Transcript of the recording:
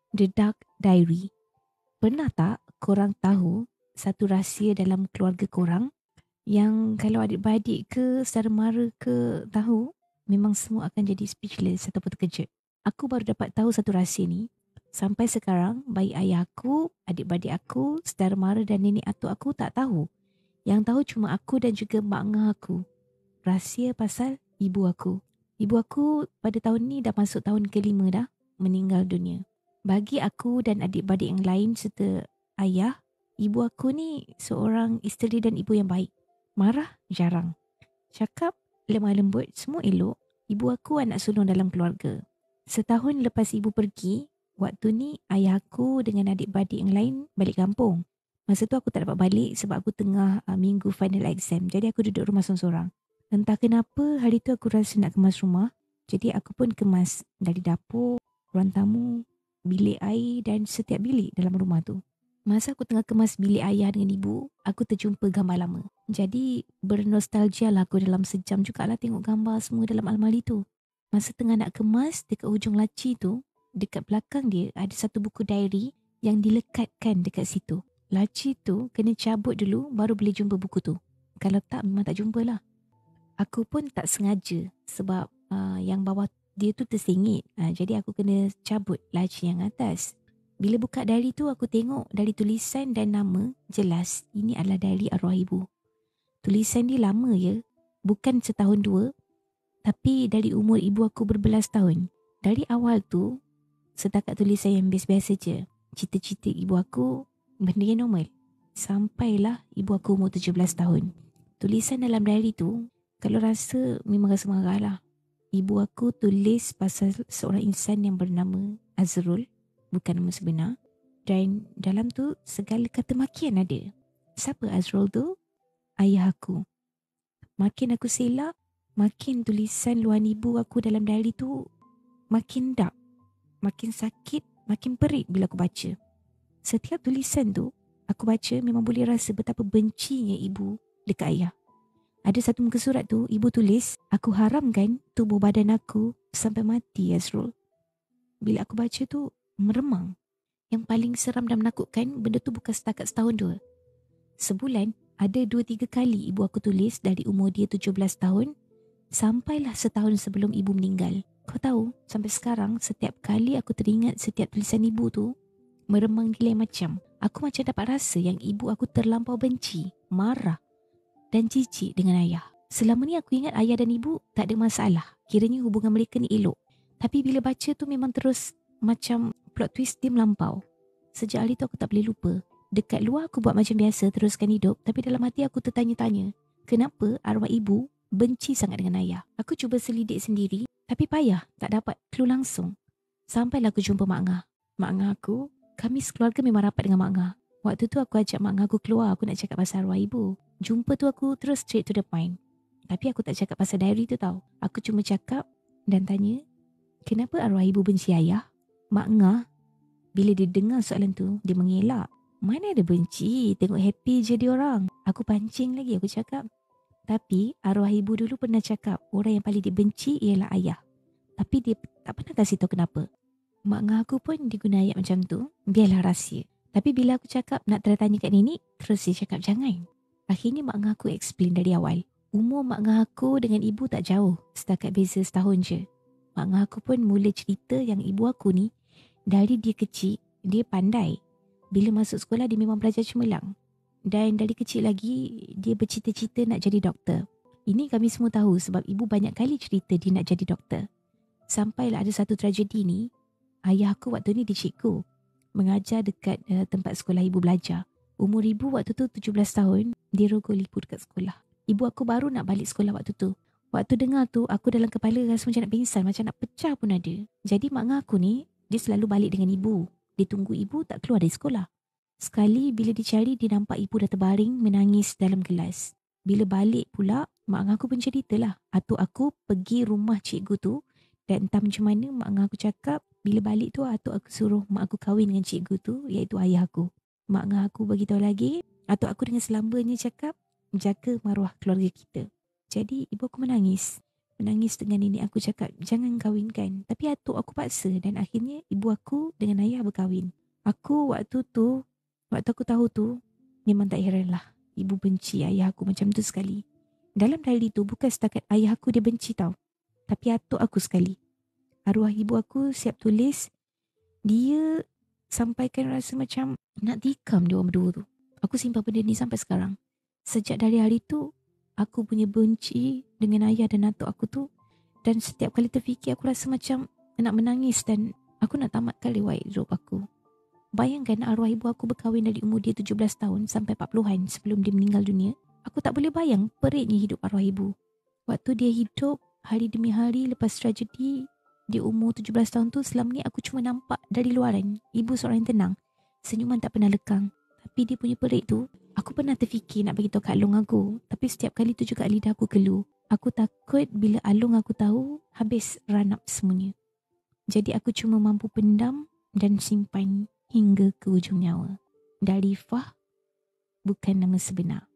The Dark Diary. Pernah tak korang tahu satu rahsia dalam keluarga korang yang kalau adik-beradik ke saudara mara ke tahu, memang semua akan jadi speechless ataupun terkejut. Aku baru dapat tahu satu rahsia ni. Sampai sekarang, baik ayah aku, adik-beradik aku, saudara mara dan nenek atuk aku tak tahu. Yang tahu cuma aku dan juga mak ngah aku. Rahsia pasal ibu aku. Ibu aku pada tahun ni dah masuk tahun ke-5 dah meninggal dunia. Bagi aku dan adik-beradik yang lain serta ayah, ibu aku ni seorang isteri dan ibu yang baik. Marah jarang. Cakap lemah lembut semua elok. Ibu aku anak sulung dalam keluarga. Setahun lepas ibu pergi, waktu ni ayah aku dengan adik-beradik yang lain balik kampung. Masa tu aku tak dapat balik sebab aku tengah minggu final exam. Jadi aku duduk rumah seorang-seorang. Entah kenapa hari tu aku rasa nak kemas rumah. Jadi aku pun kemas dari dapur, ruang tamu, bilik air dan setiap bilik dalam rumah tu. Masa aku tengah kemas bilik ayah dengan ibu, aku terjumpa gambar lama. Jadi bernostalgia lah aku dalam sejam jugalah tengok gambar semua dalam almari tu. Masa tengah nak kemas, dekat hujung laci tu, dekat belakang dia ada satu buku diary yang dilekatkan dekat situ. Laci tu kena cabut dulu baru boleh jumpa buku tu. Kalau tak memang tak jumpa lah. Aku pun tak sengaja sebab yang bawah dia tu tersengit. Jadi aku kena cabut laci yang atas. Bila buka diary tu aku tengok dari tulisan dan nama jelas ini adalah diary arwah ibu. Tulisan dia lama ya. Bukan setahun dua. Tapi dari umur ibu aku berbelas tahun. Dari awal tu setakat tulisan yang biasa-biasa je. Cita-cita ibu aku benda yang normal. Sampailah ibu aku umur 17 tahun. Tulisan dalam diary tu kalau rasa memang rasa marah lah. Ibu aku tulis pasal seorang insan yang bernama Azrul. Bukan nama sebenar. Dan dalam tu segala kata makian ada. Siapa Azrul tu? Ayah aku. Makin aku selak, makin tulisan luahan ibu aku dalam diary tu makin dark. Makin sakit, makin perit bila aku baca. Setiap tulisan tu, aku baca memang boleh rasa betapa bencinya ibu dekat ayah. Ada satu muka surat tu, ibu tulis, aku haramkan tubuh badan aku sampai mati, Azrul. Bila aku baca tu, meremang. Yang paling seram dan menakutkan, benda tu bukan setakat setahun dua. Sebulan, ada 2-3 kali ibu aku tulis dari umur dia 17 tahun, sampailah setahun sebelum ibu meninggal. Kau tahu, sampai sekarang, setiap kali aku teringat setiap tulisan ibu tu, meremang di lain macam. Aku macam dapat rasa yang ibu aku terlampau benci, marah dan jijik dengan ayah. Selama ni aku ingat ayah dan ibu tak ada masalah. Kiranya hubungan mereka ni elok. Tapi bila baca tu memang terus macam plot twist dia melampau. Sejak hari tu aku tak boleh lupa. Dekat luar aku buat macam biasa teruskan hidup. Tapi dalam hati aku tertanya-tanya. Kenapa arwah ibu benci sangat dengan ayah? Aku cuba selidik sendiri. Tapi payah tak dapat clue langsung. Sampailah aku jumpa Mak Ngah. Mak Ngah aku, kami sekeluarga memang rapat dengan Mak Ngah. Waktu tu aku ajak Mak Ngah aku keluar. Aku nak cakap pasal arwah ibu. Jumpa tu aku terus straight to the point. Tapi aku tak cakap pasal diary tu tau. Aku cuma cakap dan tanya, kenapa arwah ibu benci ayah? Mak Ngah, bila dia dengar soalan tu, dia mengelak. Mana ada benci, tengok happy je dia orang. Aku pancing lagi, aku cakap. Tapi arwah ibu dulu pernah cakap, orang yang paling dibenci ialah ayah. Tapi dia tak pernah kasih tahu kenapa. Mak Ngah aku pun diguna ayat macam tu, biarlah rahsia. Tapi bila aku cakap nak tanya kat nenek, terus dia cakap jangan. Akhirnya Mak Ngah aku explain dari awal. Umur Mak Ngah aku dengan ibu tak jauh, setakat beza setahun je. Mak Ngah aku pun mula cerita yang ibu aku ni, dari dia kecil, dia pandai. Bila masuk sekolah dia memang belajar cemerlang. Dan dari kecil lagi, dia bercita-cita nak jadi doktor. Ini kami semua tahu sebab ibu banyak kali cerita dia nak jadi doktor. Sampailah ada satu tragedi ni, ayah aku waktu ni dia cikgu. Mengajar dekat tempat sekolah ibu belajar. Umur ibu waktu tu 17 tahun, dia rogol ibu dekat sekolah. Ibu aku baru nak balik sekolah waktu tu. Waktu dengar tu, aku dalam kepala rasa macam nak pingsan, macam nak pecah pun ada. Jadi mak ngah aku ni, dia selalu balik dengan ibu. Dia tunggu ibu tak keluar dari sekolah. Sekali bila dicari, dia nampak ibu dah terbaring menangis dalam kelas. Bila balik pula, mak ngah aku pun ceritalah. Atuk aku pergi rumah cikgu tu dan entah macam mana mak ngah aku cakap, bila balik tu atuk aku suruh mak aku kahwin dengan cikgu tu, iaitu ayah aku. Mak ngah aku beritahu lagi, atuk aku dengan selambanya cakap, jaga maruah keluarga kita. Jadi ibu aku menangis. menangis dengan nenek aku cakap jangan kahwinkan. Tapi atuk aku paksa dan akhirnya ibu aku dengan ayah berkahwin. Aku waktu aku tahu tu, memang tak heranlah ibu benci ayah aku macam tu sekali. Dalam diary tu bukan setakat ayah aku dia benci tau, tapi atuk aku sekali. Arwah ibu aku siap tulis, dia sampaikan rasa macam nak tikam dia orang berdua tu. Aku simpan benda ni sampai sekarang. Sejak dari hari tu, aku punya benci dengan ayah dan atuk aku tu. Dan setiap kali terfikir aku rasa macam nak menangis dan aku nak tamatkan riwayat hidup aku. Bayangkan arwah ibu aku berkahwin dari umur dia 17 tahun sampai 40-an sebelum dia meninggal dunia. Aku tak boleh bayang peritnya hidup arwah ibu. Waktu dia hidup, hari demi hari lepas tragedi, di umur 17 tahun tu selama ni aku cuma nampak dari luaran. Ibu seorang yang tenang, senyuman tak pernah lekang. Tapi dia punya perit tu, aku pernah terfikir nak beritahu kat Along aku. Tapi setiap kali tu juga lidah aku keluh. Aku takut bila Along aku tahu, habis run up semuanya. Jadi aku cuma mampu pendam dan simpan hingga ke ujung nyawa. Darifah bukan nama sebenar.